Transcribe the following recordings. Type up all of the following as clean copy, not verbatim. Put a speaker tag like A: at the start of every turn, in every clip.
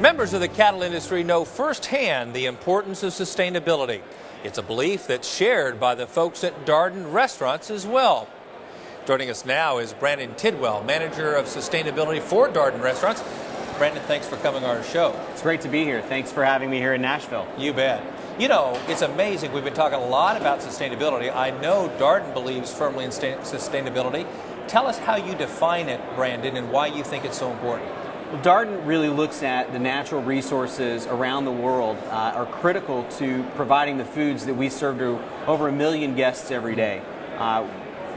A: Members of the cattle industry know firsthand the importance of sustainability. It's a belief that's shared by the folks at Darden Restaurants as well. Joining us now is Brandon Tidwell, Manager of Sustainability for Darden Restaurants. Brandon, thanks for coming on our show.
B: It's great to be here. Thanks for having me here in Nashville.
A: You bet. You know, it's amazing. We've been talking a lot about sustainability. I know Darden believes firmly in sustainability. Tell us how you define it, Brandon, and why you think it's so important.
B: Well, Darden really looks at the natural resources around the world are critical to providing the foods that we serve to over 1 million guests every day.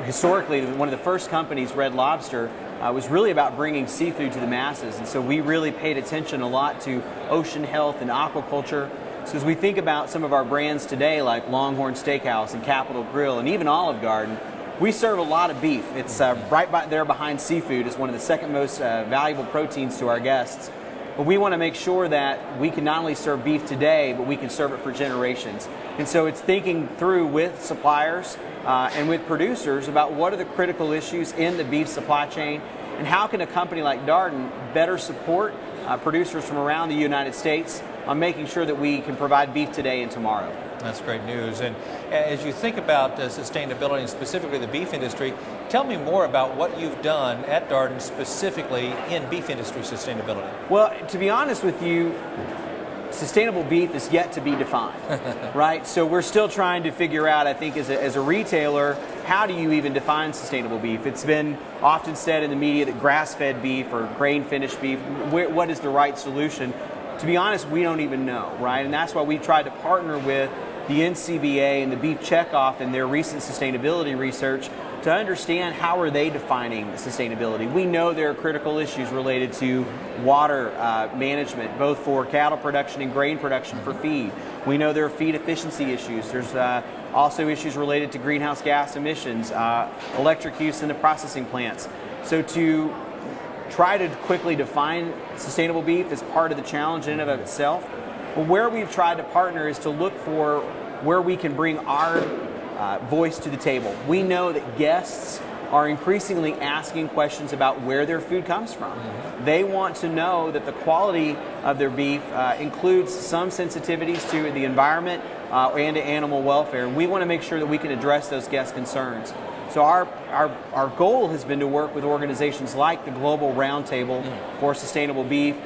B: Historically, one of the first companies, Red Lobster, was really about bringing seafood to the masses, and so we really paid attention a lot to ocean health and aquaculture. So as we think about some of our brands today, like Longhorn Steakhouse and Capital Grille and even Olive Garden, we serve a lot of beef. It's right there behind seafood. It's one of the second most valuable proteins to our guests. But we want to make sure that we can not only serve beef today, but we can serve it for generations. And so it's thinking through with suppliers and with producers about what are the critical issues in the beef supply chain, and how can a company like Darden better support producers from around the United States on making sure that we can provide beef today and tomorrow.
A: That's great news. And as you think about sustainability and specifically the beef industry, tell me more about what you've done at Darden specifically in beef industry sustainability.
B: Well, to be honest with you, sustainable beef is yet to be defined, right? So we're still trying to figure out, I think, as a retailer, how do you even define sustainable beef? It's been often said in the media that grass-fed beef or grain-finished beef, what is the right solution? To be honest, we don't even know, right? And that's why we tried to partner with the NCBA and the Beef Checkoff in their recent sustainability research to understand how are they defining sustainability. We know there are critical issues related to water management, both for cattle production and grain production for feed. We know there are feed efficiency issues. There's also issues related to greenhouse gas emissions, electric use in the processing plants. So to try to quickly define sustainable beef is part of the challenge in and of itself. But where we've tried to partner is to look for where we can bring our voice to the table. We know that guests are increasingly asking questions about where their food comes from. They want to know that the quality of their beef includes some sensitivities to the environment and to animal welfare. And we want to make sure that we can address those guest concerns. So our goal has been to work with organizations like the Global Roundtable for Sustainable Beef,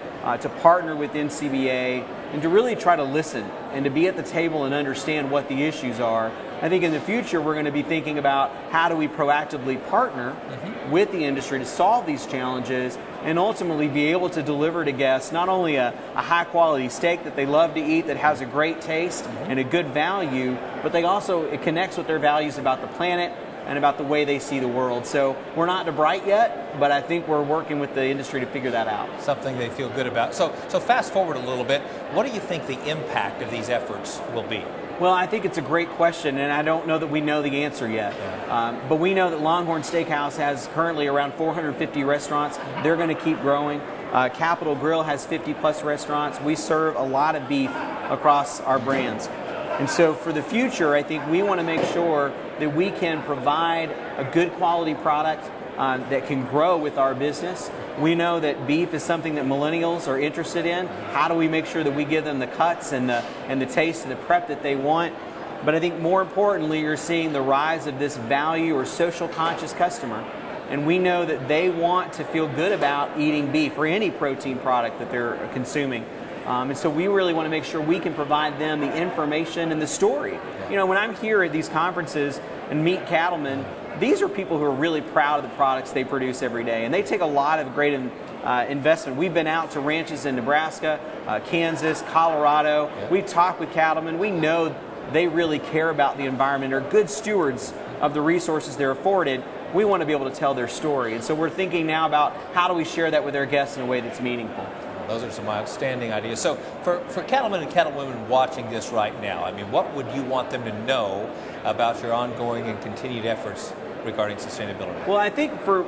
B: to partner with NCBA, and to really try to listen and to be at the table and understand what the issues are. I think in the future we're going to be thinking about how do we proactively partner with the industry to solve these challenges and ultimately be able to deliver to guests not only a high quality steak that they love to eat that has a great taste and a good value, but it connects with their values about the planet and about the way they see the world. So we're not to bright yet, but I think we're working with the industry to figure that out.
A: Something they feel good about. So fast forward a little bit, what do you think the impact of these efforts will be?
B: Well, I think it's a great question, and I don't know that we know the answer yet. But we know that Longhorn Steakhouse has currently around 450 restaurants. They're going to keep growing. Capital Grille has 50 plus restaurants. We serve a lot of beef across our brands. And so for the future, I think we want to make sure that we can provide a good quality product that can grow with our business. We know that beef is something that millennials are interested in. How do we make sure that we give them the cuts and the taste and the prep that they want? But I think more importantly, you're seeing the rise of this value or social conscious customer. And we know that they want to feel good about eating beef or any protein product that they're consuming. And so we really want to make sure we can provide them the information and the story. You know, when I'm here at these conferences and meet cattlemen, these are people who are really proud of the products they produce every day. And they take a lot of great investment. We've been out to ranches in Nebraska, Kansas, Colorado. We talk with cattlemen. We know they really care about the environment, are good stewards of the resources they're afforded. We want to be able to tell their story. And so we're thinking now about how do we share that with our guests in a way that's meaningful.
A: Those are some outstanding ideas. So for cattlemen and cattlewomen watching this right now, I mean, what would you want them to know about your ongoing and continued efforts regarding sustainability?
B: Well, I think for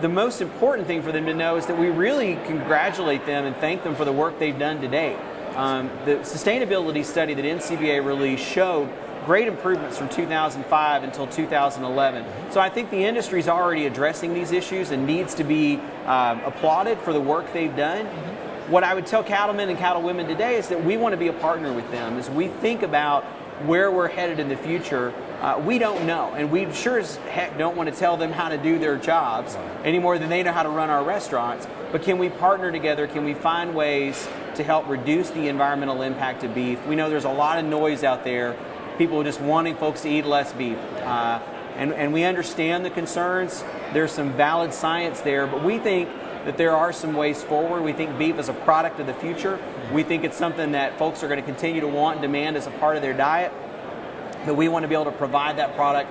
B: the most important thing for them to know is that we really congratulate them and thank them for the work they've done to date. The sustainability study that NCBA released showed great improvements from 2005 until 2011. So I think the industry is already addressing these issues and needs to be applauded for the work they've done. what I would tell cattlemen and cattlewomen today is that we want to be a partner with them as we think about where we're headed in the future. We don't know, and we sure as heck don't want to tell them how to do their jobs any more than they know how to run our restaurants. But can we partner together? Can we find ways to help reduce the environmental impact of beef? We know there's a lot of noise out there, people just wanting folks to eat less beef. And we understand the concerns. There's some valid science there, but we think that there are some ways forward. We think beef is a product of the future. We think it's something that folks are going to continue to want and demand as a part of their diet. But we want to be able to provide that product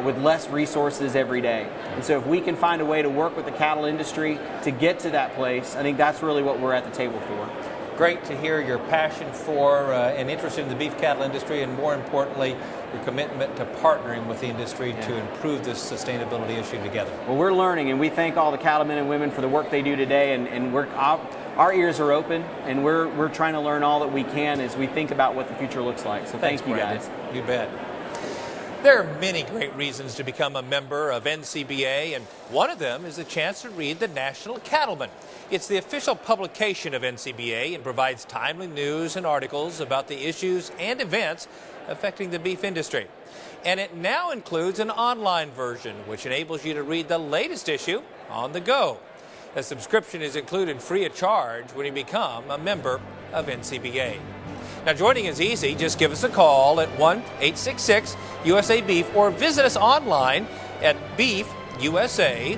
B: with less resources every day. And so if we can find a way to work with the cattle industry to get to that place, I think that's really what we're at the table for.
A: Great to hear your passion for and interest in the beef cattle industry, and more importantly, your commitment to partnering with the industry to improve this sustainability issue together.
B: Well, we're learning, and we thank all the cattlemen and women for the work they do today, and our ears are open, and we're trying to learn all that we can as we think about what the future looks like. So thank you,
A: Brandon.
B: guys.
A: You bet. There are many great reasons to become a member of NCBA, and one of them is the chance to read the National Cattlemen. It's the official publication of NCBA and provides timely news and articles about the issues and events affecting the beef industry. And it now includes an online version, which enables you to read the latest issue on the go. A subscription is included free of charge when you become a member of NCBA. Now, joining is easy. Just give us a call at 1-866-USA-BEEF or visit us online at beefusa.org.